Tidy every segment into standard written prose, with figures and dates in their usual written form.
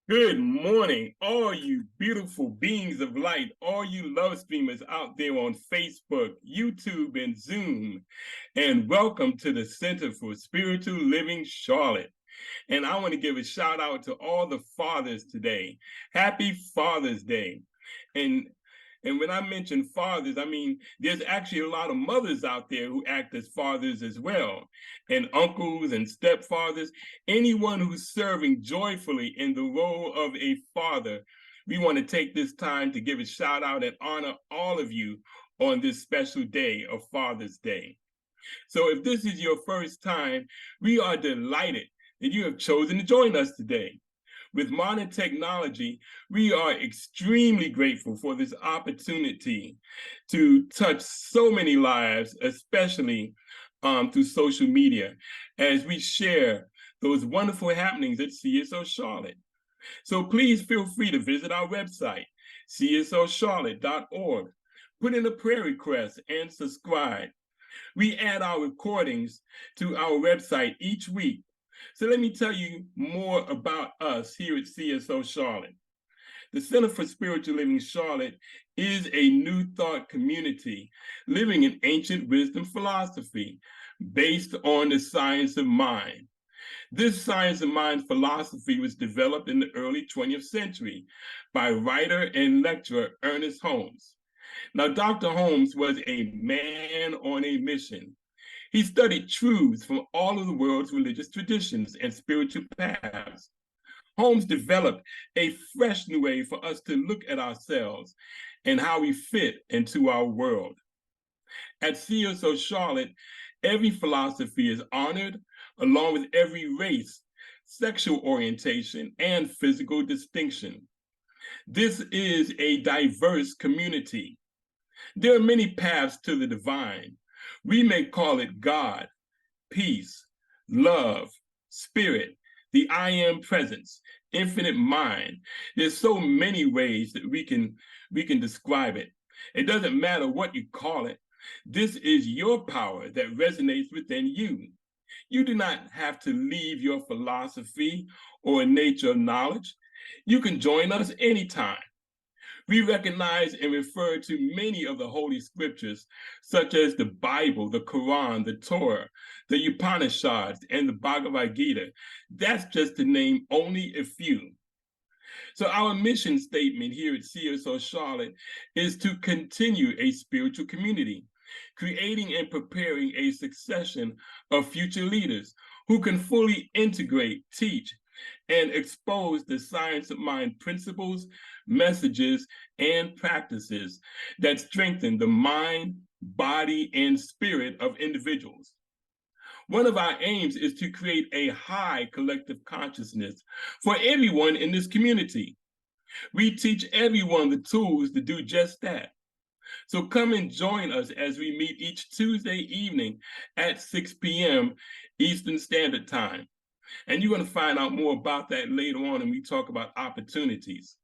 Good morning, all you beautiful beings of light, all you love streamers out there on Facebook, YouTube, and Zoom. And welcome to the Center for Spiritual Living Charlotte. And I want to give a shout out to all the fathers today. Happy Father's Day. And and when I mention fathers, I mean, there's actually a lot of mothers out there who act as fathers as well, and uncles and stepfathers, anyone who's serving joyfully in the role of a father. We want to take this time to give a shout out and honor all of you on this special day of Father's Day. So if this is your first time, we are delighted that you have chosen to join us today. With modern technology, we are extremely grateful for this opportunity to touch so many lives, especially through social media, as we share those wonderful happenings at CSO Charlotte. So please feel free to visit our website, csoCharlotte.org, put in a prayer request, and subscribe. We add our recordings to our website each week. So let me tell you more about us here at CSO Charlotte. The Center for Spiritual Living Charlotte is a new thought community living in ancient wisdom philosophy based on the science of mind. This science of mind philosophy was developed in the early 20th century by writer and lecturer Ernest Holmes. Now, Dr. Holmes was a man on a mission. He studied truths from all of the world's religious traditions and spiritual paths. Holmes developed a fresh new way for us to look at ourselves and how we fit into our world. At CSO Charlotte, every philosophy is honored, along with every race, sexual orientation, and physical distinction. This is a diverse community. There are many paths to the divine. We may call it God, peace, love, spirit, the I am presence, infinite mind. There's so many ways that we can describe it. It doesn't matter what you call it. This is your power that resonates within you. You do not have to leave your philosophy or nature of knowledge. You can join us anytime. We recognize and refer to many of the Holy Scriptures, such as the Bible, the Quran, the Torah, the Upanishads, and the Bhagavad Gita. That's just to name only a few. So our mission statement here at CSO Charlotte is to continue a spiritual community, creating and preparing a succession of future leaders who can fully integrate, teach, and expose the science of mind principles, messages, and practices that strengthen the mind, body, and spirit of individuals. One of our aims is to create a high collective consciousness for everyone in this community. We teach everyone the tools to do just that. So come and join us as we meet each Tuesday evening at 6 p.m. Eastern Standard Time. And you're going to find out more about that later on when we talk about opportunities.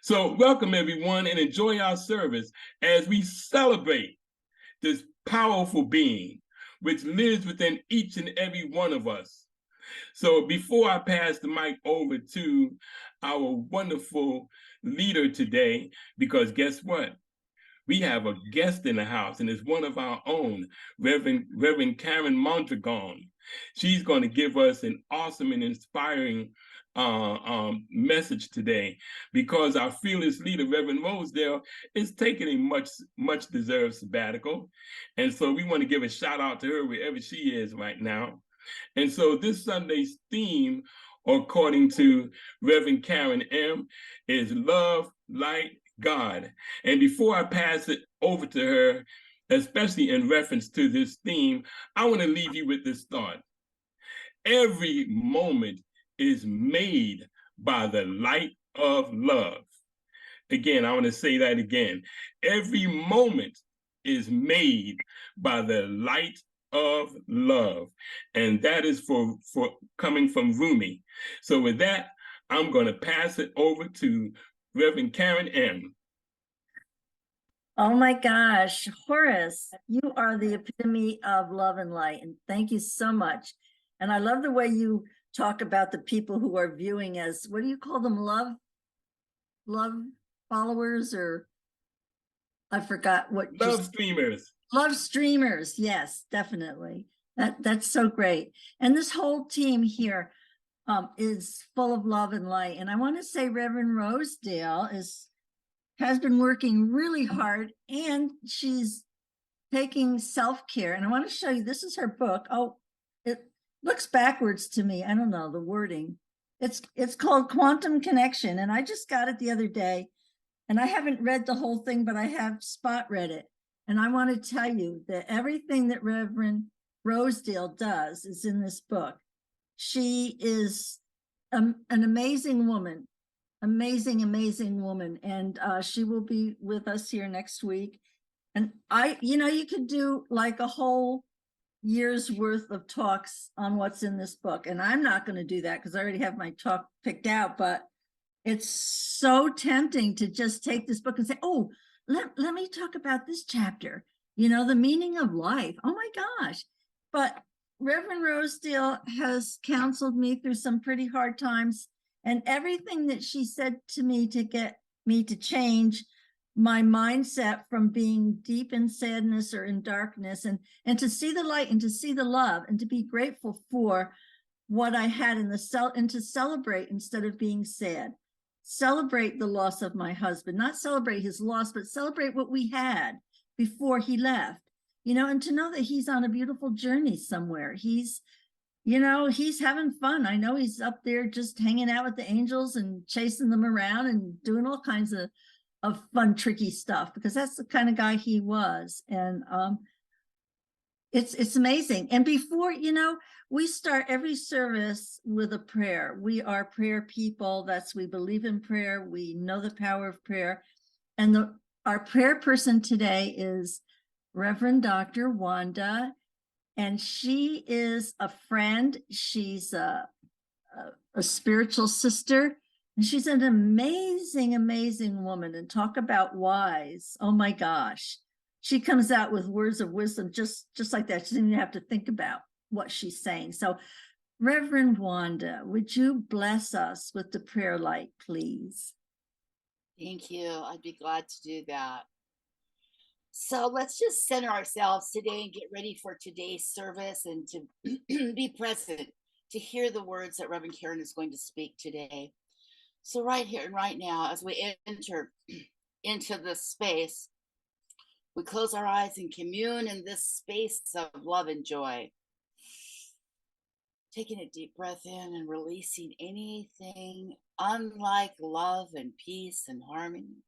So welcome everyone and enjoy our service as we celebrate this powerful being which lives within each and every one of us. So before I pass the mic over to our wonderful leader today, because guess what? We have a guest in the house, and it's one of our own, Reverend Karen Mondragon. She's going to give us an awesome and inspiring message today, because our fearless leader, Reverend Rosedale, is taking a much deserved sabbatical. And so we want to give a shout out to her wherever she is right now. And so this Sunday's theme, according to Reverend Karen M., is Love, Light, God. And before I pass it over to her, especially in reference to this theme, I want to leave you with this thought. Every moment is made by the light of love. Again, I want to say that again. Every moment is made by the light of love. And that is for coming from Rumi. So with that, I'm going to pass it over to Reverend Karen M. Oh my gosh, Horace, you are the epitome of love and light. And thank you so much. And I love the way you talk about the people who are viewing as, what do you call them? Love followers, or I forgot what you Love streamers. love streamers. Yes, definitely. That's so great. And this whole team here is full of love and light. And I want to say Reverend Rosedale has been working really hard, and she's taking self-care. And I want to show you, this is her book. Oh, it looks backwards to me. I don't know the wording. It's called Quantum Connection. And I just got it the other day. And I haven't read the whole thing, but I have spot read it. And I want to tell you that everything that Reverend Rosedale does is in this book. She is an amazing woman, amazing woman. And she will be with us here next week. And you could do like a whole year's worth of talks on what's in this book. And I'm not going to do that because I already have my talk picked out, but it's so tempting to just take this book and say, oh, let me talk about this chapter, the meaning of life. Oh my gosh. But Reverend Rosedale has counseled me through some pretty hard times, and everything that she said to me to get me to change my mindset from being deep in sadness or in darkness, and to see the light and to see the love and to be grateful for what I had in the cell, and to celebrate instead of being sad. Celebrate the loss of my husband, not celebrate his loss, but celebrate what we had before he left, and to know that he's on a beautiful journey somewhere. He's having fun. I know he's up there just hanging out with the angels and chasing them around and doing all kinds of fun, tricky stuff, because that's the kind of guy he was. And it's amazing. And before, we start every service with a prayer. We are prayer people. We believe in prayer. We know the power of prayer. And our prayer person today is Reverend Dr. Wanda. And she is a friend. She's a spiritual sister. And she's an amazing woman. And talk about wise. Oh my gosh. She comes out with words of wisdom just like that. She didn't even have to think about what she's saying. So, Reverend Wanda, would you bless us with the prayer light, please? Thank you. I'd be glad to do that. So let's just center ourselves today and get ready for today's service, and to be present to hear the words that Reverend Karen is going to speak today. So right here and right now, as we enter into this space, we close our eyes and commune in this space of love and joy. Taking a deep breath in and releasing anything unlike love and peace and harmony.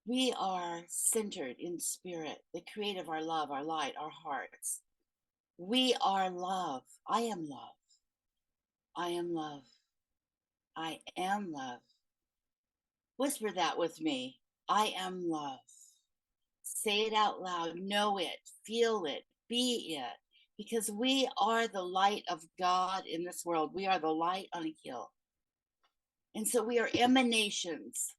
We are centered in spirit, the creator of our love, our light, our hearts. We are love. I am love. I am love. I am love. Whisper that with me. I am love. Say it out loud. Know it. Feel it. Be it. Because we are the light of God in this world. We are the light on a hill. And so we are emanations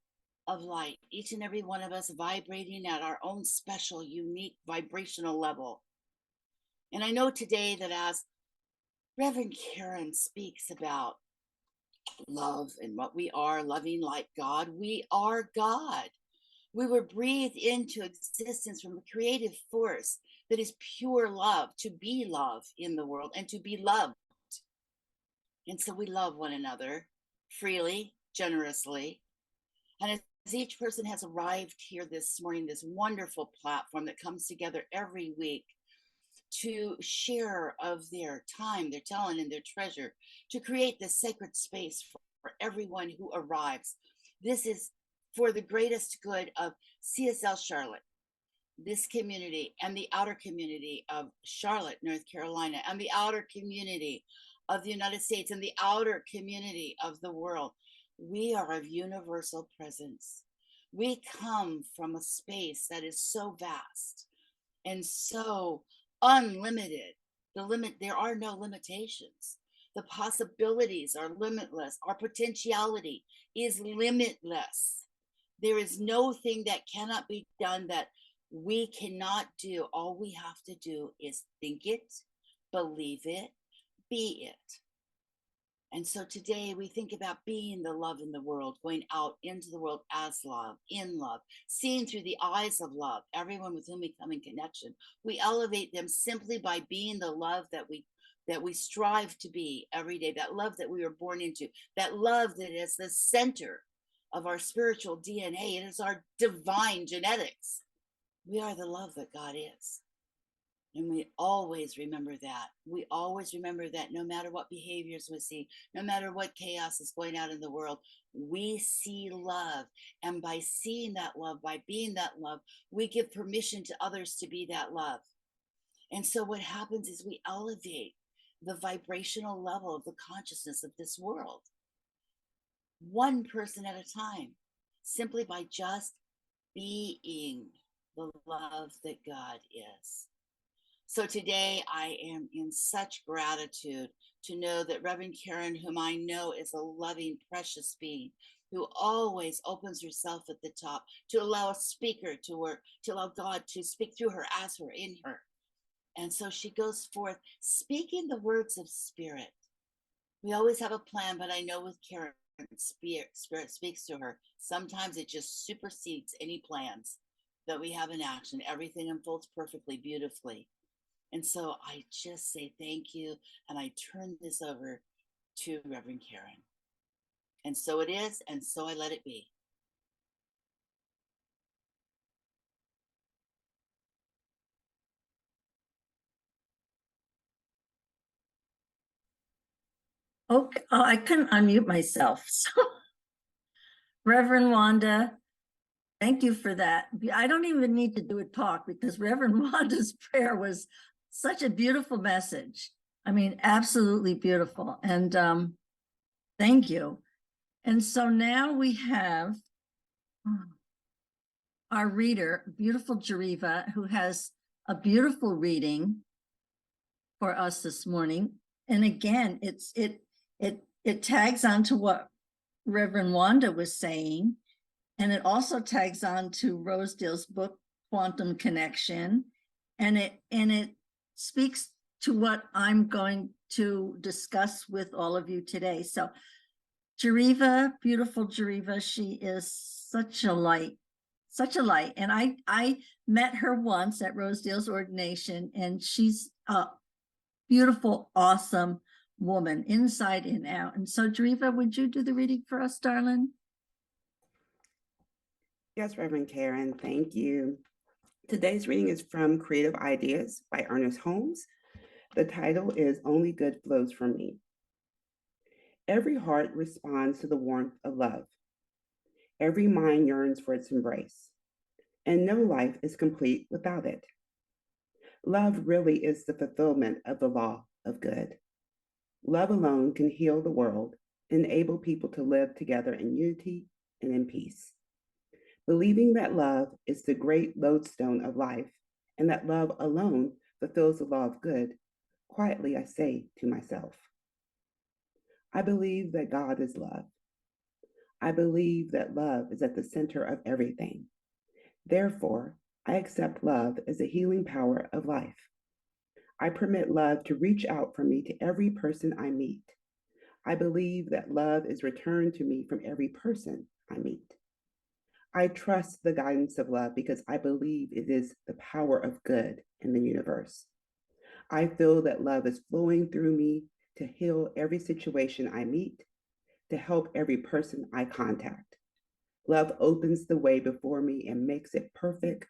of light, each and every one of us vibrating at our own special, unique vibrational level. And I know today that as Reverend Karen speaks about love and what we are, loving like God, we are God. We were breathed into existence from a creative force that is pure love, to be love in the world and to be loved. And so we love one another freely, generously. And as each person has arrived here this morning, this wonderful platform that comes together every week to share of their time, their talent, and their treasure, to create this sacred space for everyone who arrives. This is for the greatest good of CSL Charlotte, this community, and the outer community of Charlotte, North Carolina, and the outer community of the United States, and the outer community of the world. We are of universal presence. We come from a space that is so vast and so unlimited. There are no limitations. The possibilities are limitless. Our potentiality is limitless. There is no thing that cannot be done that we cannot do. All we have to do is think it, believe it, be it. And so today we think about being the love in the world, going out into the world as love, in love, seeing through the eyes of love, everyone with whom we come in connection. We elevate them simply by being the love that we strive to be every day, that love that we were born into, that love that is the center of our spiritual DNA. It is our divine genetics. We are the love that God is. And we always remember that. We always remember that no matter what behaviors we see, no matter what chaos is going out in the world, we see love. And by seeing that love, by being that love, we give permission to others to be that love. And so what happens is we elevate the vibrational level of the consciousness of this world, one person at a time, simply by just being the love that God is. So today I am in such gratitude to know that Reverend Karen, whom I know is a loving, precious being, who always opens herself at the top to allow a speaker to work, to allow God to speak through her, as her, in her. And so she goes forth speaking the words of spirit. We always have a plan, but I know with Karen, spirit speaks to her. Sometimes it just supersedes any plans that we have in action. Everything unfolds perfectly, beautifully. And so I just say thank you, and I turn this over to Reverend Karen. And so it is, and so I let it be. Okay, oh, I couldn't unmute myself. So, Reverend Wanda, thank you for that. I don't even need to do a talk because Reverend Wanda's prayer was such a beautiful message. I mean, absolutely beautiful. And thank you. And so now we have our reader, beautiful Jariva, who has a beautiful reading for us this morning. And again, it tags on to what Reverend Wanda was saying, and it also tags on to Rosedale's book, Quantum Connection, and it speaks to what I'm going to discuss with all of you today. So Jariva, beautiful Jariva, she is such a light, such a light. And I met her once at Rosedale's ordination, and she's a beautiful, awesome woman, inside and out. And so, Jariva, would you do the reading for us, darling? Yes, Reverend Karen, thank you. Today's reading is from Creative Ideas by Ernest Holmes. The title is Only Good Flows From Me. Every heart responds to the warmth of love. Every mind yearns for its embrace, and no life is complete without it. Love really is the fulfillment of the law of good. Love alone can heal the world, enable people to live together in unity and in peace. Believing that love is the great lodestone of life and that love alone fulfills the law of good, quietly I say to myself, I believe that God is love. I believe that love is at the center of everything. Therefore, I accept love as the healing power of life. I permit love to reach out from me to every person I meet. I believe that love is returned to me from every person I meet. I trust the guidance of love because I believe it is the power of good in the universe. I feel that love is flowing through me to heal every situation I meet, to help every person I contact. Love opens the way before me and makes it perfect,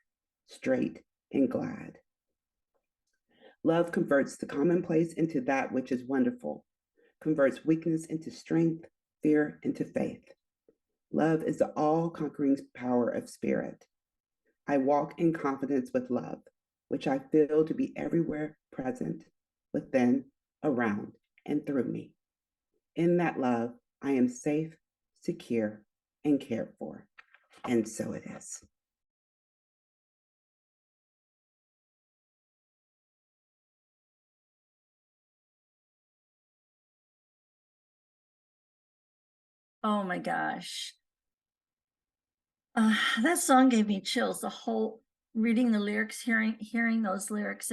straight, and glad. Love converts the commonplace into that which is wonderful, converts weakness into strength, fear into faith. Love is the all-conquering power of spirit. I walk in confidence with love, which I feel to be everywhere present, within, around, and through me. In that love, I am safe, secure, and cared for. And so it is. Oh my gosh. That song gave me chills. The whole reading the lyrics, hearing those lyrics,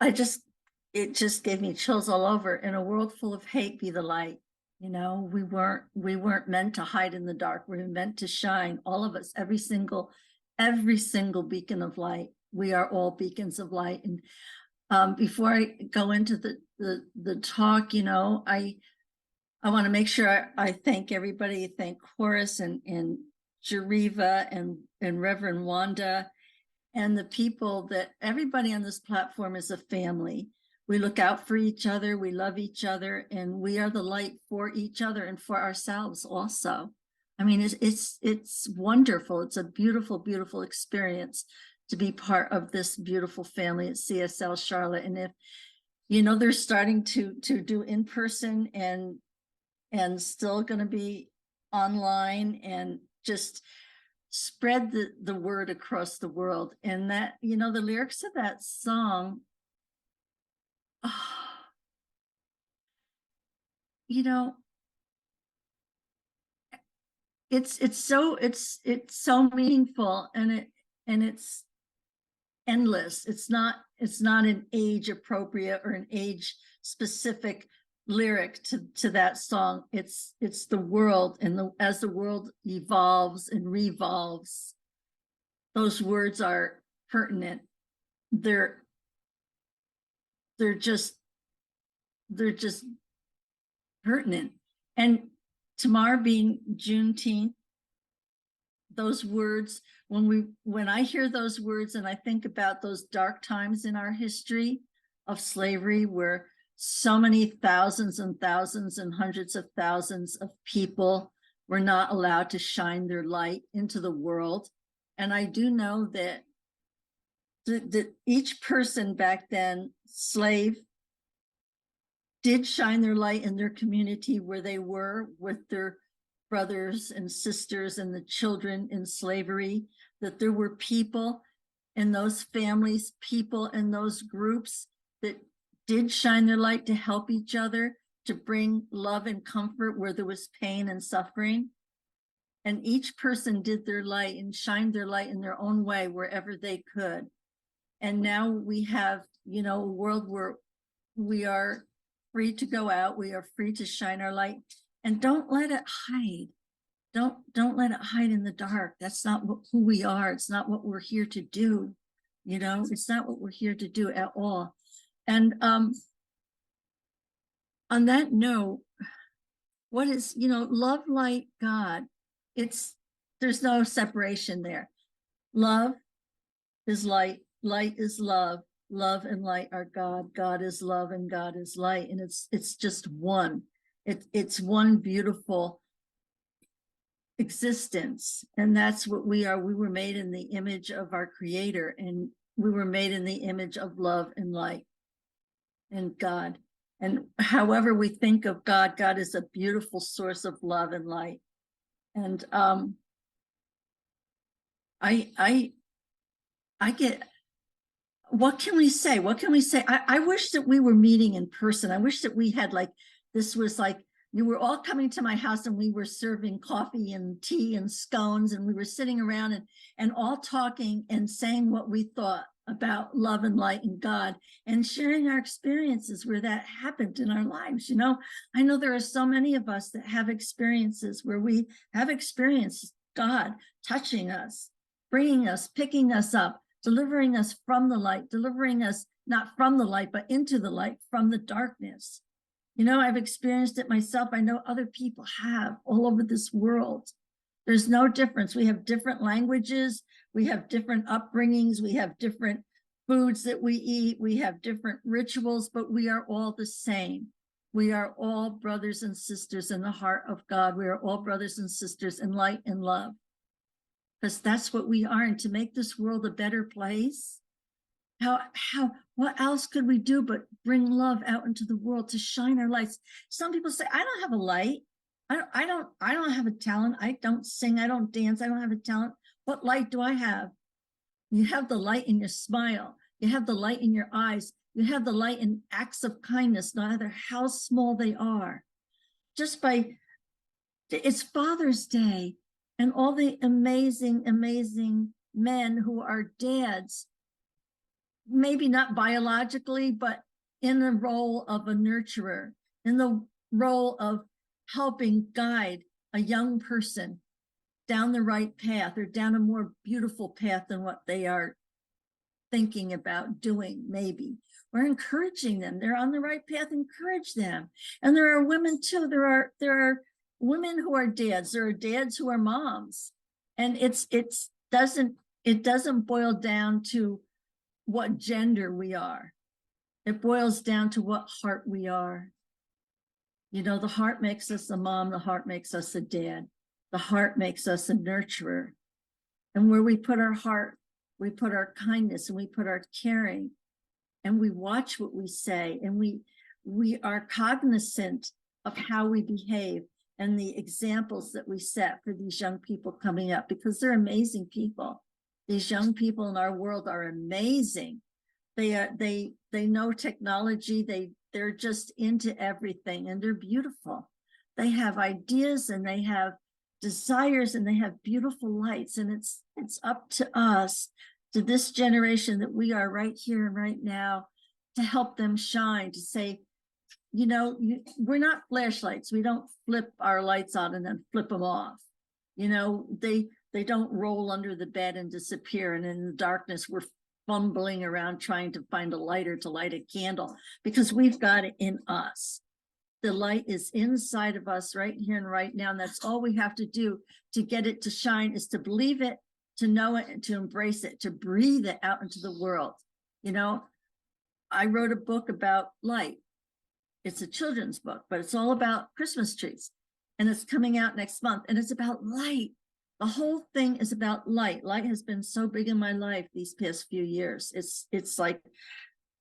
it just gave me chills all over. In a world full of hate, be the light. You know, we weren't meant to hide in the dark. We were meant to shine, all of us, every single beacon of light. We are all beacons of light. And before I go into the talk, you know, I want to make sure I thank everybody, thank Horace and Jariva and Reverend Wanda, and the people that everybody on this platform is a family. We look out for each other, we love each other, and we are the light for each other and for ourselves also. I mean, it's wonderful. It's a beautiful, beautiful experience to be part of this beautiful family at CSL Charlotte. And if, you know, they're starting to do in person and still going to be online, and just spread the word across the world. And that, you know, the lyrics of that song, you know, it's so meaningful, and it's endless. It's not an age appropriate or an age specific lyric to that song. It's the world, and as the world evolves and revolves, those words are pertinent. They're just pertinent. And tomorrow being Juneteenth, those words, when I hear those words and I think about those dark times in our history of slavery, where so many thousands and thousands and hundreds of thousands of people were not allowed to shine their light into the world. And I do know that each person back then, slave, did shine their light in their community where they were with their brothers and sisters and the children in slavery, that there were people in those families, people in those groups that did shine their light to help each other, to bring love and comfort where there was pain and suffering. And each person did their light and shined their light in their own way wherever they could. And now we have, you know, a world where we are free to go out, we are free to shine our light, and don't let it hide. Don't let it hide in the dark. That's not who we are. It's not what we're here to do. You know, it's not what we're here to do at all. And on that note, what is, you know, love, light, God? There's no separation there. Love is light, light is love, love and light are God, God is love, and God is light. And it's just one. It's one beautiful existence. And that's what we are. We were made in the image of our Creator, and we were made in the image of love and light and God. And however we think of God, God is a beautiful source of love and light. And I get, what can we say? What can we say? I wish that we were meeting in person. I wish that we had, like, this was like, you were all coming to my house and we were serving coffee and tea and scones, and we were sitting around and all talking and saying what we thought about love and light and God, and sharing our experiences where that happened in our lives. You know, I know there are so many of us that have experiences where we have experienced God touching us, bringing us, picking us up, delivering us from the light, delivering us not from the light, but into the light from the darkness. You know, I've experienced it myself. I know other people have all over this world. There's no difference. We have different languages. We have different upbringings. We have different foods that we eat. We have different rituals, but we are all the same. We are all brothers and sisters in the heart of God. We are all brothers and sisters in light and love, because that's what we are. And to make this world a better place, what else could we do but bring love out into the world, to shine our lights? Some people say, I don't have a light. I don't have a talent. I don't sing. I don't dance. I don't have a talent. What light do I have? You have the light in your smile. You have the light in your eyes. You have the light in acts of kindness, no matter how small they are. It's Father's Day, and all the amazing, amazing men who are dads maybe not biologically, but in the role of a nurturer, in the role of helping guide a young person down the right path or down a more beautiful path than what they are thinking about doing, maybe. We're encouraging them. They're on the right path, encourage them. And there are women too. There are women who are dads. There are dads who are moms. And it doesn't boil down to what gender we are. It boils down to what heart we are. You know, the heart makes us a mom, the heart makes us a dad, the heart makes us a nurturer. And where we put our heart, we put our kindness and we put our caring, and we watch what we say, and we are cognizant of how we behave and the examples that we set for these young people coming up, because they're amazing people. These young people in our world are amazing. They know technology. They're just into everything, and they're beautiful. They have ideas and they have desires and they have beautiful lights, and it's up to us, to this generation that we are right here and right now, to help them shine, to say, you know, we're not flashlights. We don't flip our lights on and then flip them off. You know, they don't roll under the bed and disappear, and in the darkness we're fumbling around trying to find a lighter to light a candle, because we've got it in us. The light is inside of us right here and right now, and that's all we have to do to get it to shine, is to believe it, to know it, and to embrace it, to breathe it out into the world. You know, I wrote a book about light. It's a children's book, but it's all about Christmas trees, and it's coming out next month, and it's about light. The whole thing is about light. Light has been so big in my life these past few years. It's like,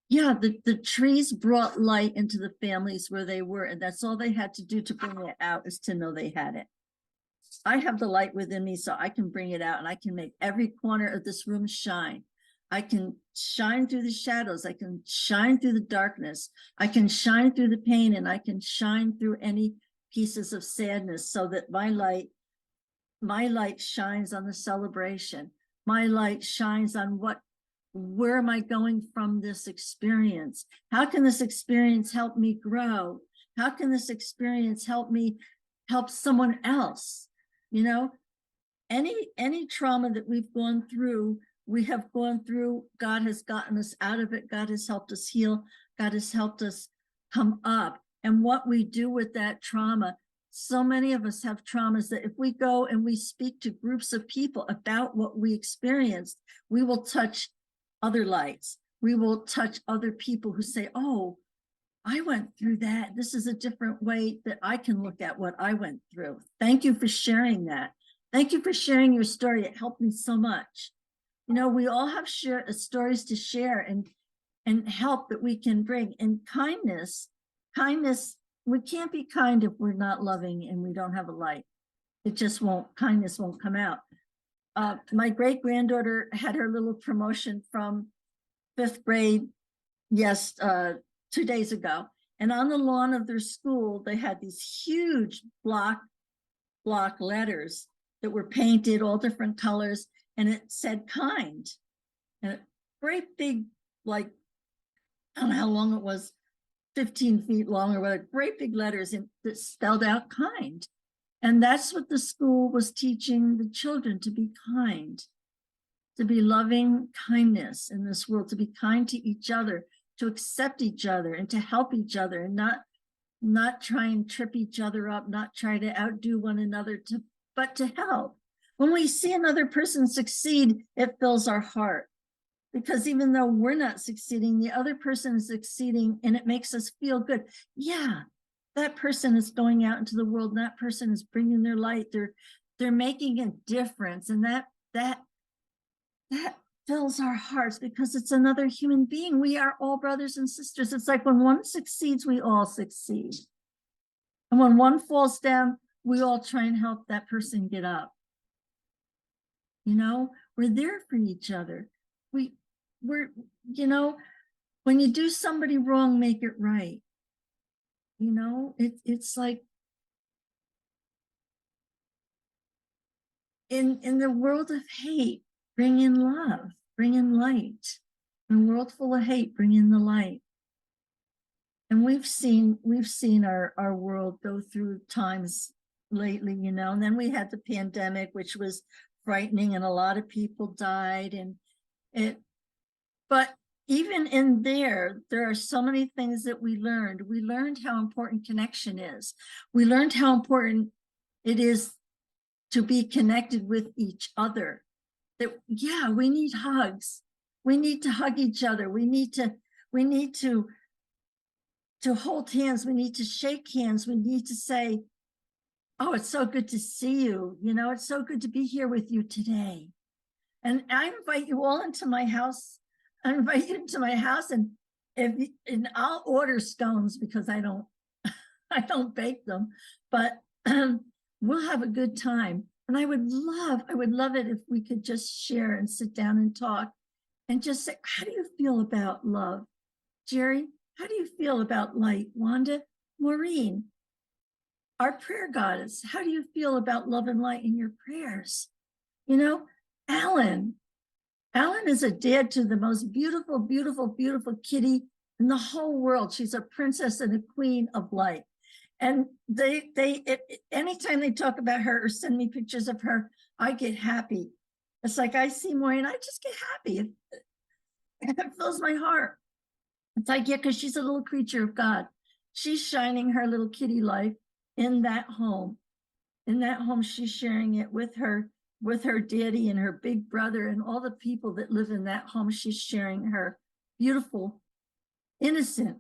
yeah, the trees brought light into the families where they were, and that's all they had to do to bring it out, is to know they had it. I have the light within me, so I can bring it out, and I can make every corner of this room shine. I can shine through the shadows. I can shine through the darkness. I can shine through the pain, and I can shine through any pieces of sadness, so that my light shines on the celebration. My light shines on where am I going from this experience? How can this experience help me grow? How can this experience help me help someone else? You know, any trauma that we've gone through, we have gone through, God has gotten us out of it. God has helped us heal. God has helped us come up. And what we do with that trauma, so many of us have traumas that if we go and we speak to groups of people about what we experienced, we will touch other lights. We will touch other people who say, oh, I went through that. This is a different way that I can look at what I went through. Thank you for sharing that. Thank you for sharing your story. It helped me so much. You know, we all have stories to share and help that we can bring. And kindness, we can't be kind if we're not loving and we don't have a light. It just won't, kindness won't come out. My great-granddaughter had her little promotion from 5th grade, 2 days ago. And on the lawn of their school, they had these huge block letters that were painted all different colors, and it said kind. And great big, like, I don't know how long it was, 15 feet long or whatever, great big letters that spelled out kind. And that's what the school was teaching the children, to be kind, to be loving kindness in this world, to be kind to each other, to accept each other and to help each other, and not try and trip each other up, not try to outdo one another, but to help. When we see another person succeed, it fills our heart, because even though we're not succeeding, the other person is succeeding, and it makes us feel good. Yeah, that person is going out into the world, and that person is bringing their light. They're making a difference, and that fills our hearts, because it's another human being. We are all brothers and sisters. It's like when one succeeds, we all succeed. And when one falls down, we all try and help that person get up. You know, we're there for each other. We're, you know, when you do somebody wrong, make it right. You know, it's like in the world of hate, bring in love, bring in light. In a world full of hate, bring in the light. And we've seen our world go through times lately, you know, and then we had the pandemic, which was frightening, and a lot of people died. But even in there are so many things that we learned. We learned how important connection is. We learned how important it is to be connected with each other. That, yeah, we need hugs. We need to hug each other. We need to hold hands. We need to shake hands. We need to say, oh, it's so good to see you. You know, it's so good to be here with you today. And I invite you all into my house. I invite you into my house, and I'll order scones because I don't bake them, but we'll have a good time. And I would love it if we could just share and sit down and talk and just say, how do you feel about love? Jerry, how do you feel about light? Wanda, Maureen, our prayer goddess, how do you feel about love and light in your prayers? You know, Alan is a dad to the most beautiful, beautiful, beautiful kitty in the whole world. She's a princess and a queen of light. And anytime they talk about her or send me pictures of her, I get happy. It's like I see Maureen, I just get happy. It fills my heart. It's like, yeah, because she's a little creature of God. She's shining her little kitty life in that home. In that home, she's sharing it with her daddy and her big brother and all the people that live in that home. She's sharing her beautiful, innocent,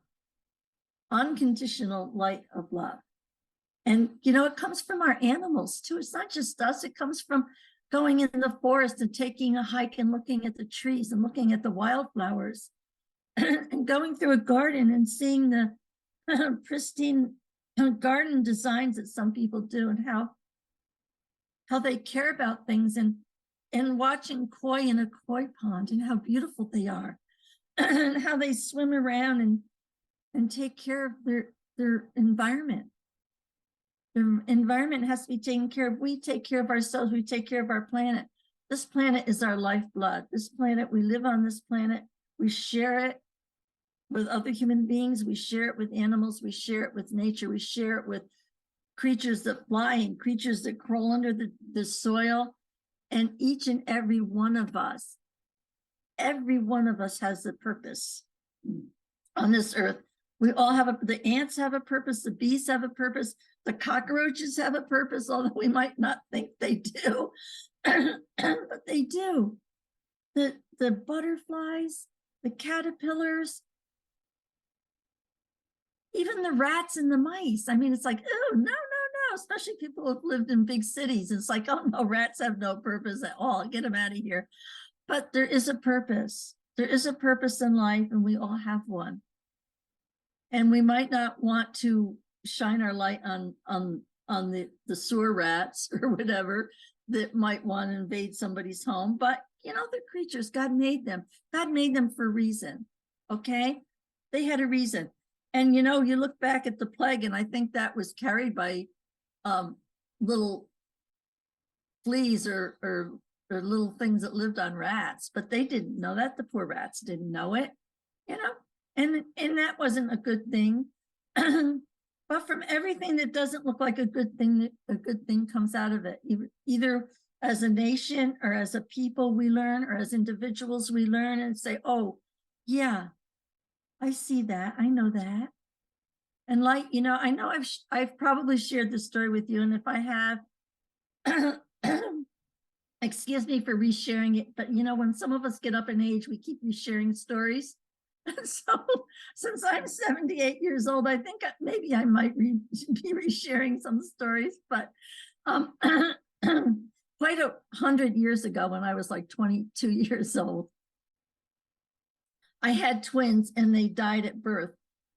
unconditional light of love. And, you know, it comes from our animals too. It's not just us. It comes from going in the forest and taking a hike and looking at the trees and looking at the wildflowers and going through a garden and seeing the pristine garden designs that some people do, and how they care about things, and watching koi in a koi pond and how beautiful they are and how they swim around and take care of their environment. The environment has to be taken care of. We take care of ourselves. We take care of our planet. This planet is our lifeblood. This planet, we live on this planet. We share it with other human beings. We share it with animals. We share it with nature. We share it with creatures that fly and creatures that crawl under the soil. And each and every one of us has a purpose on this earth. We all have the ants have a purpose, the bees have a purpose, the cockroaches have a purpose, although we might not think they do, but they do. The butterflies, the caterpillars, even the rats and the mice. I mean, it's like, oh, no, especially people who've lived in big cities. It's like, oh no, rats have no purpose at all. Get them out of here. But there is a purpose. There is a purpose in life, and we all have one. And we might not want to shine our light on the sewer rats or whatever that might want to invade somebody's home. But, you know, they're creatures. God made them. God made them for a reason. Okay? They had a reason. And, you know, you look back at the plague, and I think that was carried by little fleas or little things that lived on rats, but they didn't know that. The poor rats didn't know it, you know, and that wasn't a good thing. But from everything that doesn't look like a good thing comes out of it. Either as a nation or as a people we learn, or as individuals we learn and say, oh yeah, I see that, I know that. And like, you know, I know I've probably shared this story with you, and if I have, excuse me for resharing it, but you know, when some of us get up in age, we keep resharing stories. And so since I'm 78 years old, I think maybe I might be resharing some stories, but quite 100 years ago, when I was like 22 years old, I had twins and they died at birth.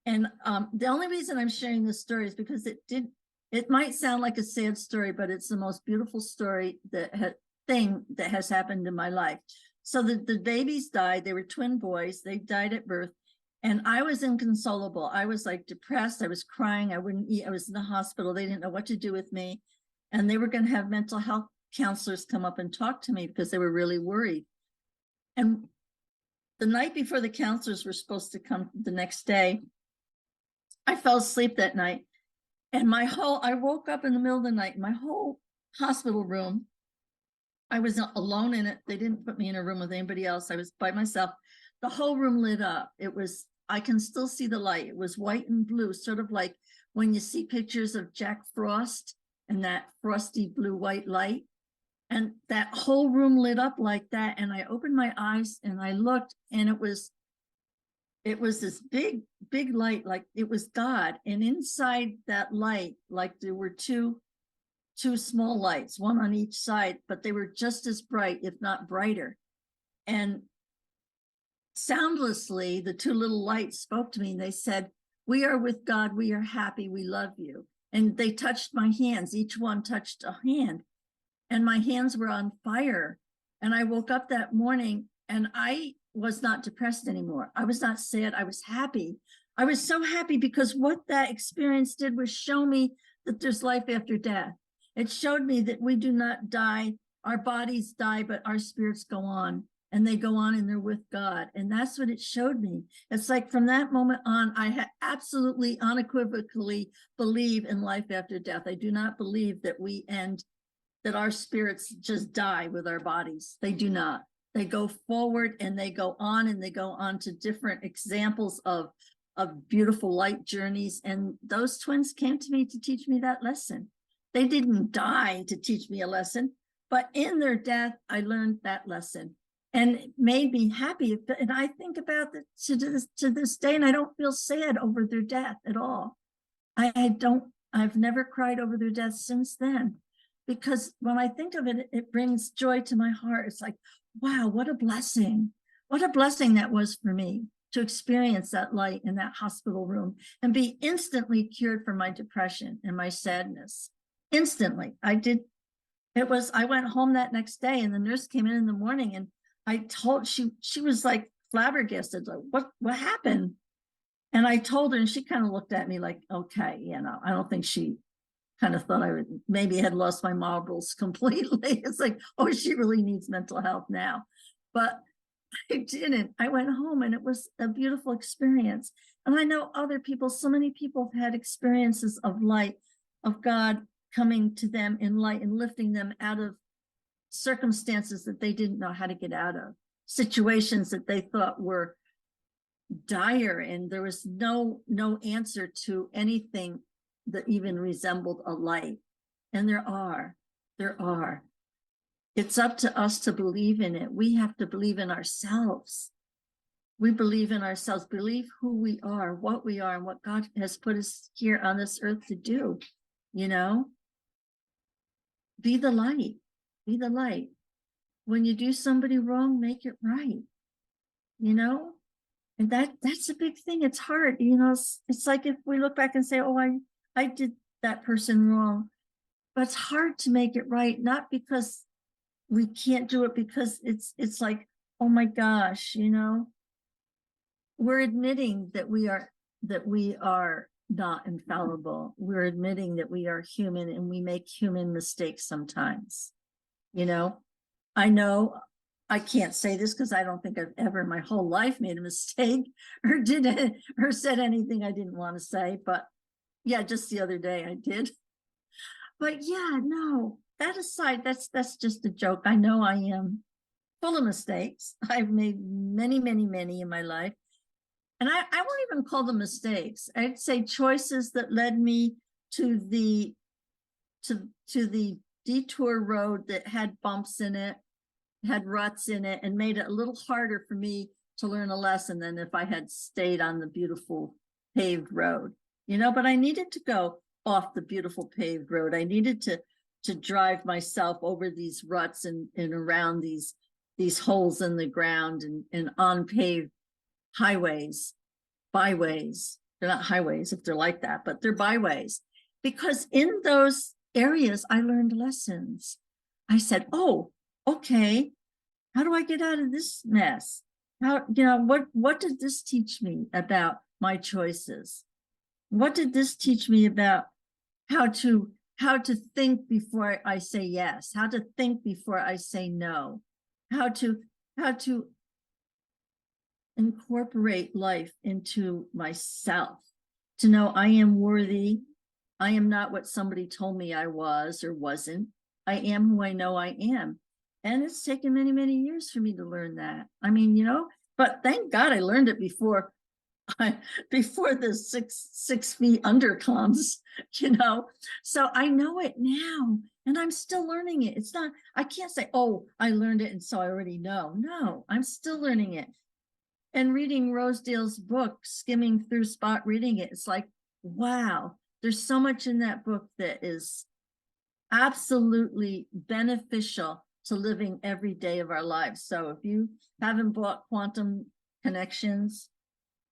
And the only reason I'm sharing this story is because it might sound like a sad story, but it's the most beautiful story thing that has happened in my life. So the babies died. They were twin boys. They died at birth. And I was inconsolable. I was like depressed. I was crying. I wouldn't eat. I was in the hospital. They didn't know what to do with me. And they were going to have mental health counselors come up and talk to me because they were really worried. And the night before the counselors were supposed to come the next day, I fell asleep that night. And I woke up in the middle of the night, my whole hospital room, I was alone in it. They didn't put me in a room with anybody else. I was by myself. The whole room lit up. I can still see the light. It was white and blue, sort of like when you see pictures of Jack Frost and that frosty blue-white light. And that whole room lit up like that. And I opened my eyes and I looked, and it was this big, big light, like it was God. And inside that light, like there were two small lights, one on each side, but they were just as bright, if not brighter. And soundlessly, the two little lights spoke to me and they said, "We are with God. We are happy. We love you." And they touched my hands. Each one touched a hand, and my hands were on fire. And I woke up that morning and I was not depressed anymore. I was not sad. I was happy. I was so happy because what that experience did was show me that there's life after death. It showed me that we do not die. Our bodies die, but our spirits go on, and they go on and they're with God. And that's what it showed me. It's like from that moment on, I absolutely unequivocally believe in life after death. I do not believe that that our spirits just die with our bodies. They do not. They go forward and they go on to different examples of beautiful light journeys. And those twins came to me to teach me that lesson. They didn't die to teach me a lesson, but in their death, I learned that lesson, and it made me happy. And I think about it to this day, and I don't feel sad over their death at all. I've never cried over their death since then, because when I think of it, it brings joy to my heart. It's like, wow, what a blessing. What a blessing that was for me to experience that light in that hospital room and be instantly cured from my depression and my sadness. Instantly. I went home that next day, and the nurse came in the morning, and I told, she was like flabbergasted, like, what happened? And I told her, and she kind of looked at me like, okay, I don't think she kind of thought I maybe had lost my marbles completely. It's like, oh, she really needs mental health now. But I didn't. I went home, and it was a beautiful experience. And I know other people, so many people have had experiences of light, of God coming to them in light and lifting them out of circumstances that they didn't know how to get out of, situations that they thought were dire, and there was no answer to anything that even resembled a light. And there are. It's up to us to believe in it. We have to believe in ourselves. We believe in ourselves, believe who we are, what we are, and what God has put us here on this earth to do. Be the light. Be the light. When you do somebody wrong, make it right. And that's a big thing. It's hard. It's like if we look back and say, oh, I did that person wrong. But it's hard to make it right, not because we can't do it, because it's like, oh my gosh, we're admitting that we are not infallible. We're admitting that we are human, and we make human mistakes sometimes. I know I can't say this because I don't think I've ever in my whole life made a mistake or said anything I didn't want to say, but yeah, just the other day I did. But yeah, no, that aside, that's just a joke. I know I am full of mistakes. I've made many, many, many in my life. And I won't even call them mistakes. I'd say choices that led me to the detour road that had bumps in it, had ruts in it, and made it a little harder for me to learn a lesson than if I had stayed on the beautiful paved road. But I needed to go off the beautiful paved road. I needed to drive myself over these ruts and around these holes in the ground and on paved highways, byways. They're not highways if they're like that, but they're byways. Because in those areas, I learned lessons. I said, oh, okay, how do I get out of this mess? What did this teach me about my choices? What did this teach me about how to think before I say yes, how to think before I say no, how to incorporate life into myself, to know I am worthy. I am not what somebody told me I was or wasn't. I am who I know I am. And it's taken many, many years for me to learn that. I mean, but thank God I learned it before before the six feet under comes, So I know it now and I'm still learning it. It's not, I can't say, oh, I learned it and so I already know. No, I'm still learning it. And reading Rosedale's book, skimming through spot reading it, it's like, wow, there's so much in that book that is absolutely beneficial to living every day of our lives. So if you haven't bought Quantum Connections,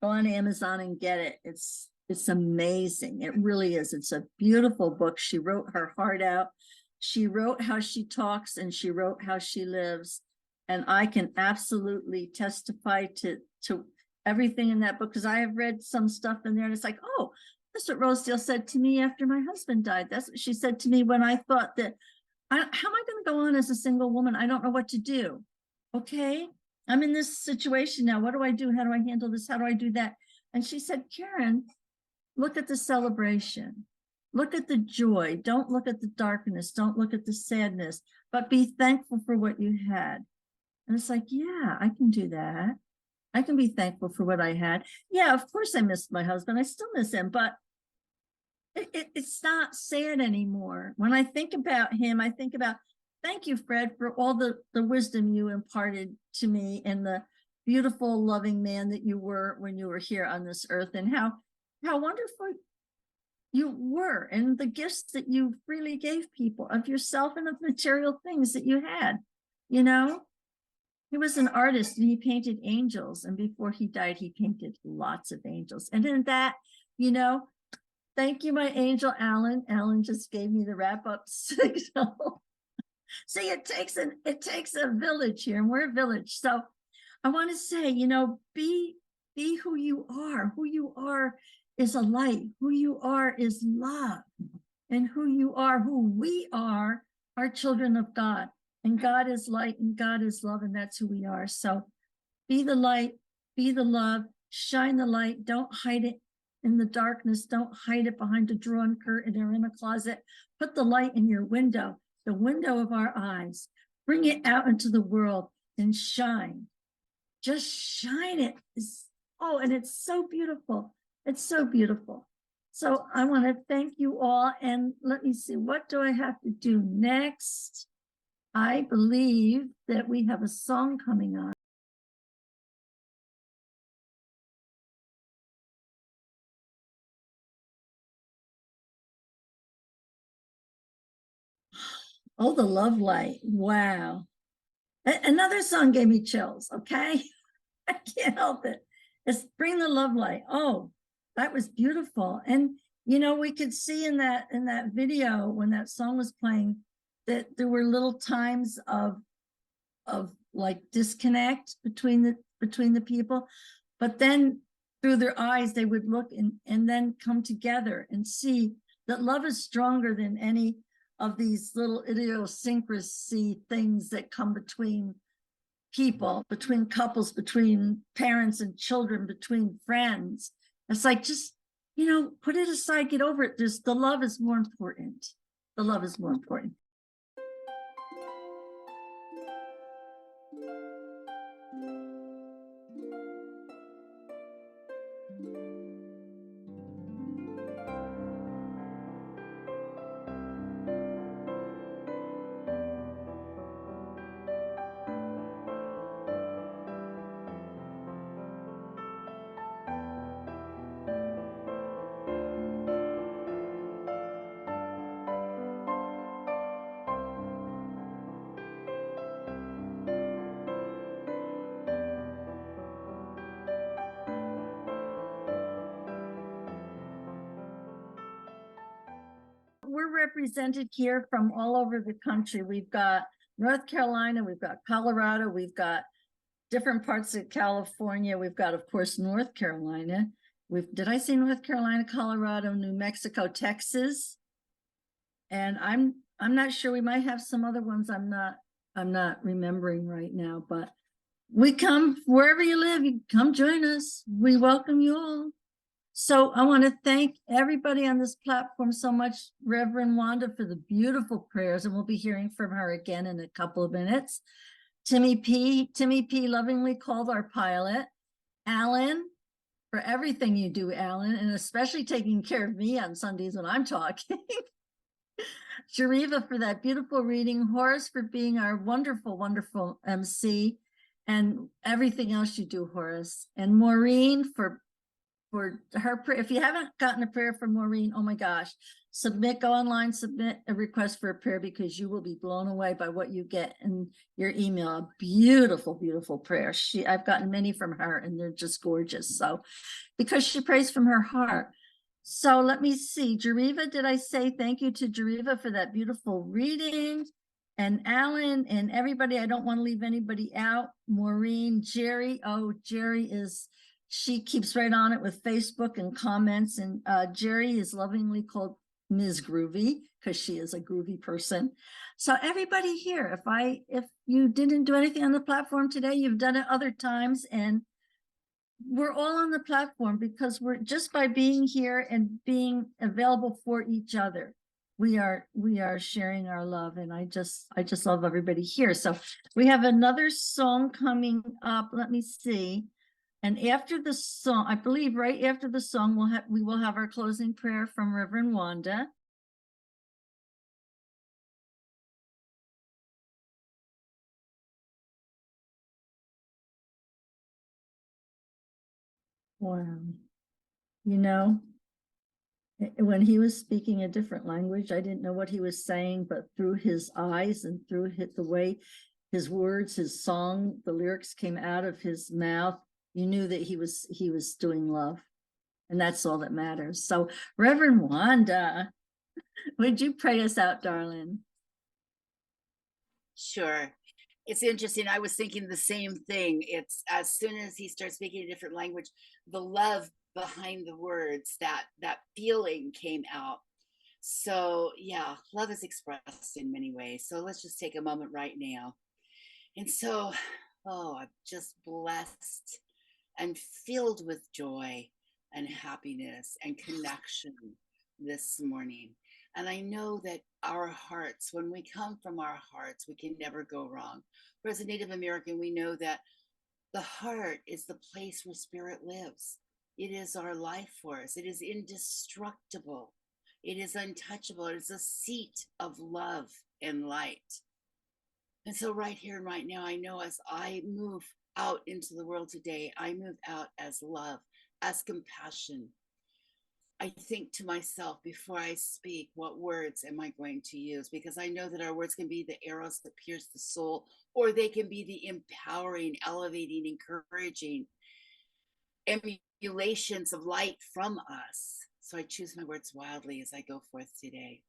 go on Amazon and get it. It's amazing. It really is. It's a beautiful book. She wrote her heart out. She wrote how she talks and she wrote how she lives. And I can absolutely testify to everything in that book, because I have read some stuff in there and it's like, oh, that's what Rosedale said to me after my husband died. That's what she said to me when I thought that, how am I going to go on as a single woman? I don't know what to do. Okay, I'm in this situation now. What do I do? How do I handle this? How do I do that? And she said, Karen, look at the celebration. Look at the joy. Don't look at the darkness. Don't look at the sadness, but be thankful for what you had. And it's like, yeah, I can do that. I can be thankful for what I had. Yeah, of course I missed my husband. I still miss him, but it's not sad anymore. When I think about him, I think about, thank you, Fred, for all the wisdom you imparted to me and the beautiful, loving man that you were when you were here on this earth, and how wonderful you were, and the gifts that you freely gave people of yourself and of material things that you had. He was an artist and he painted angels, and before he died, he painted lots of angels. And in that, thank you, my angel, Alan. Alan just gave me the wrap-up signal. See, it takes a village here, and we're a village. So I want to say, be who you are. Who you are is a light. Who you are is love. And who we are children of God. And God is light and God is love, and that's who we are. So be the light, be the love, shine the light. Don't hide it in the darkness. Don't hide it behind a drawn curtain or in a closet. Put the light in your window, the window of our eyes. Bring it out into the world and shine. Just shine it. And it's so beautiful. It's so beautiful. So I want to thank you all. And let me see, what do I have to do next? I believe that we have a song coming on. Oh, the Love Light. Wow. Another song gave me chills. Okay. I can't help it. It's Bring the Love Light. Oh, that was beautiful. And, we could see in that video when that song was playing that there were little times of like disconnect between the people, but then through their eyes, they would look and then come together and see that love is stronger than any of these little idiosyncrasy things that come between people, between couples, between parents and children, between friends. It's like, just, put it aside, get over it. The love is more important. The love is more important. We're represented here from all over the country. We've got North Carolina, we've got Colorado, we've got different parts of California. We've got, of course, North Carolina. Did I say North Carolina, Colorado, New Mexico, Texas? And I'm not sure. We might have some other ones I'm not remembering right now, but we come wherever you live, you come join us. We welcome you all. So I want to thank everybody on this platform so much, Reverend Wanda, for the beautiful prayers, and we'll be hearing from her again in a couple of minutes. Timmy P lovingly called our pilot. Alan, for everything you do, Alan, and especially taking care of me on Sundays when I'm talking. Jariva for that beautiful reading, Horace for being our wonderful, wonderful MC, and everything else you do, Horace, and Maureen for her prayer. If you haven't gotten a prayer from Maureen, oh my gosh, go online, submit a request for a prayer, because you will be blown away by what you get in your email. A beautiful, beautiful prayer. I've gotten many from her and they're just gorgeous. So, because she prays from her heart. So let me see, Jariva, did I say thank you to Jariva for that beautiful reading? And Alan and everybody, I don't want to leave anybody out. Maureen, Jerry, Jerry she keeps right on it with Facebook and comments, and Jerry is lovingly called Ms. Groovy because she is a groovy person. So everybody here, if you didn't do anything on the platform today, you've done it other times, and we're all on the platform because we're just by being here and being available for each other. We are sharing our love, and I just love everybody here. So we have another song coming up. Let me see. And after the song, I believe right after the song, we will have our closing prayer from Reverend Wanda. Wow. You know, when he was speaking a different language, I didn't know what he was saying, but through his eyes and through the way his words, his song, the lyrics came out of his mouth, you knew that he was doing love. And that's all that matters. So Reverend Wanda, would you pray us out, darling? Sure. It's interesting. I was thinking the same thing. It's as soon as he starts speaking a different language, the love behind the words, that feeling came out. So yeah, love is expressed in many ways. So let's just take a moment right now. And so, I'm just blessed and filled with joy and happiness and connection this morning. And I know that our hearts, when we come from our hearts, we can never go wrong. For as a Native American, we know that the heart is the place where spirit lives. It is our life force. It is indestructible. It is untouchable. It is a seat of love and light. And so right here and right now, I know as I move out into the world today, I move out as love, as compassion. I think to myself before I speak, what words am I going to use? Because I know that our words can be the arrows that pierce the soul, or they can be the empowering, elevating, encouraging emulations of light from us. So I choose my words wildly as I go forth today.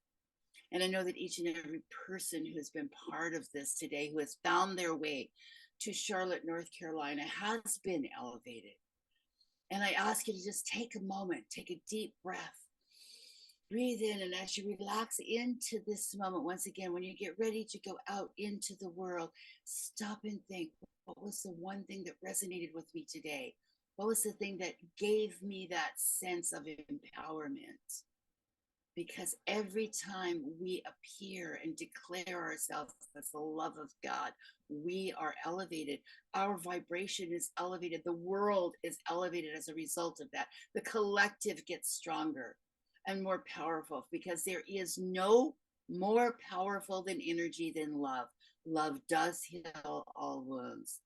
And I know that each and every person who has been part of this today, who has found their way to Charlotte, North Carolina, has been elevated. And I ask you to just take a moment, take a deep breath, breathe in. And as you relax into this moment, once again, when you get ready to go out into the world, stop and think, what was the one thing that resonated with me today? What was the thing that gave me that sense of empowerment? Because every time we appear and declare ourselves as the love of God, we are elevated. Our vibration is elevated. The world is elevated as a result of that. The collective gets stronger and more powerful, because there is no more powerful than energy than love. Love does heal all wounds.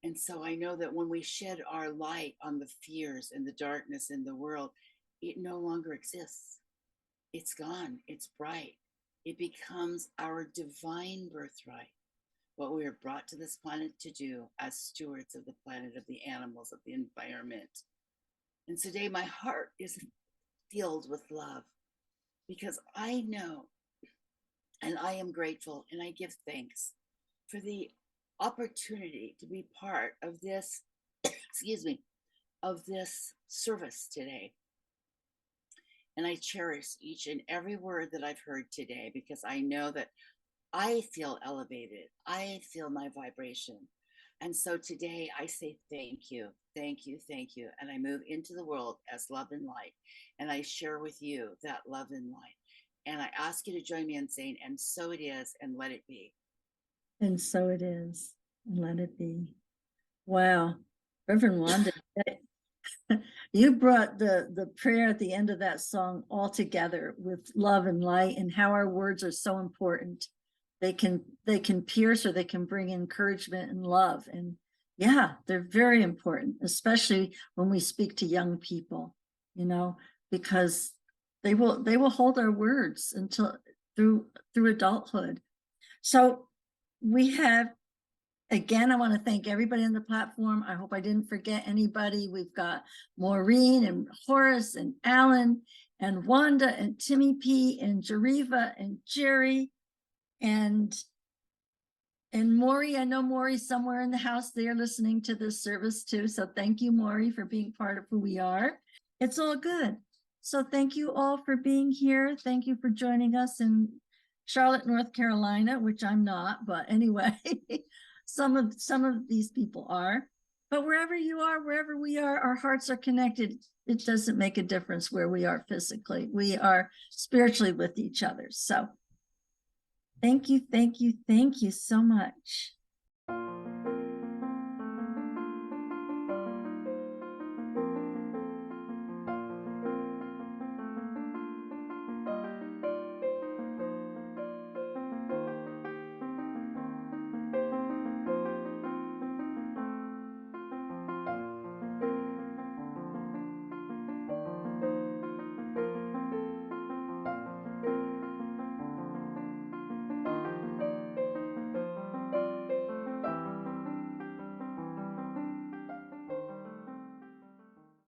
And so I know that when we shed our light on the fears and the darkness in the world, it no longer exists. It's gone. It's bright. It becomes our divine birthright, what we are brought to this planet to do as stewards of the planet, of the animals, of the environment. And today my heart is filled with love, because I know and I am grateful and I give thanks for the opportunity to be part of this, excuse me, of this service today. And I cherish each and every word that I've heard today, because I know that I feel elevated. I feel my vibration. And so today I say thank you, thank you, thank you. And I move into the world as love and light. And I share with you that love and light. And I ask you to join me in saying, and so it is, and let it be. And so it is, and let it be. Wow. Reverend Wanda, you brought the prayer at the end of that song all together with love and light, and how our words are so important. They can pierce, or they can bring encouragement and love. And yeah, they're very important, especially when we speak to young people, because they will hold our words until through adulthood. So we have, again, I want to thank everybody on the platform. I hope I didn't forget anybody. We've got Maureen and Horace and Alan and Wanda and Timmy P and Jariva and Jerry and Maury. I know Maury's somewhere in the house there listening to this service too. So thank you, Maury, for being part of who we are. It's all good. So thank you all for being here. Thank you for joining us in Charlotte, North Carolina, which I'm not, but anyway, some of these people are. But wherever you are, wherever we are, our hearts are connected. It doesn't make a difference where we are physically. We are spiritually with each other. So thank you, thank you, thank you so much.